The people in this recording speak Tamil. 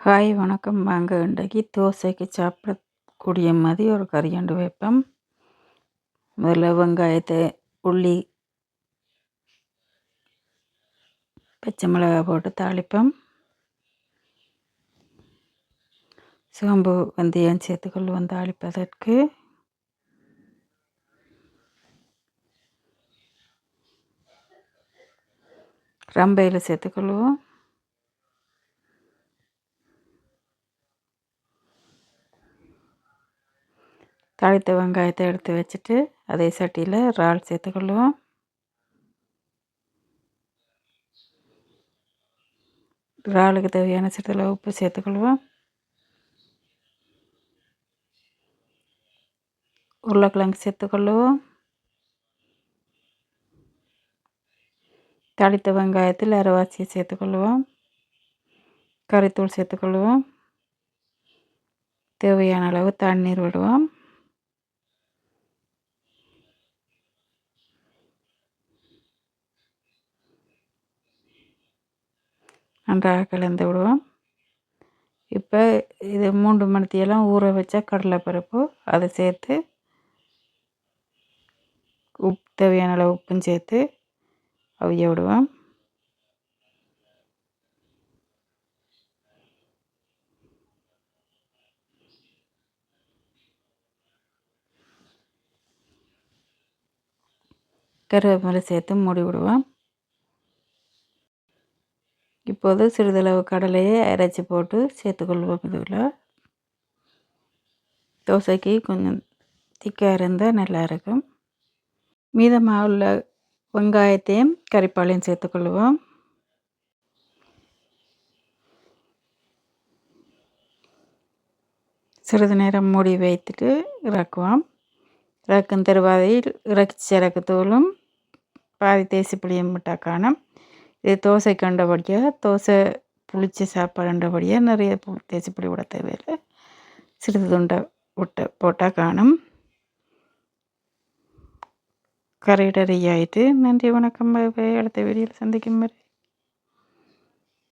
ஹாய் வணக்கம். வாங்க இன்றைக்கு தோசைக்கு சாப்பிடக்கூடிய மாதிரி ஒரு கறியண்டு வைப்போம். முதல்ல வெங்காயத்தை, உள்ளி, பச்சை மிளகாய் போட்டு தாளிப்போம். சோம்பு வெந்தயம் சேர்த்துக்கொள்வோம் தாளிப்பதற்கு. ரம்பையில் சேர்த்துக்கொள்வோம். தாளித்த வெங்காயத்தை எடுத்து வச்சுட்டு அதே சட்டியில் இறால் சேர்த்துக்கொள்வோம். இறாலுக்கு தேவையான சிறிதளவு உப்பு சேர்த்துக்கொள்வோம். உருளைக்கிழங்கு சேர்த்துக்கொள்வோம். தாளித்த வெங்காயத்தில் அரைவாசியை சேர்த்துக்கொள்வோம். கறித்தூள் சேர்த்துக்கொள்வோம். தேவையான அளவு தண்ணீர் விடுவோம். நன்றாக கலந்து விடுவோம். இப்போ இது 3 மணித்தியெல்லாம் ஊற வச்ச கடலைப்பருப்பு அதை சேர்த்து தேவையான அளவு உப்பும் சேர்த்து அவிய விடுவோம். கருவேப்பிலை சேர்த்து மூடி விடுவோம். இப்போது சிறிதளவு கடலையை அரைச்சி போட்டு சேர்த்துக்கொள்வோம். இதில் தோசைக்கு கொஞ்சம் திக்காக இருந்தால் நல்லா இருக்கும். மீதமாக உள்ள வெங்காயத்தையும் கறிப்பாலையும் சேர்த்துக்கொள்வோம். சிறிது நேரம் மூடி வைத்துட்டு இறக்குவோம். இறக்கும் தருவாதையில் இறச்சி சரக்குத்தூளும் பாதி தேசி புளியும் விட்டால் காணும். இது தோசை கண்டபடியாக தோசை புளிச்ச சாப்பாடுன்றபடியாக நிறைய தேசி புளி விட தேவையில்லை. சிறிது துண்டை போட்டால் காணும். கறி ரெடி ஆகிட்டு. நன்றி வணக்கம். அடுத்த வீடியோவில் சந்திக்கும் வரை.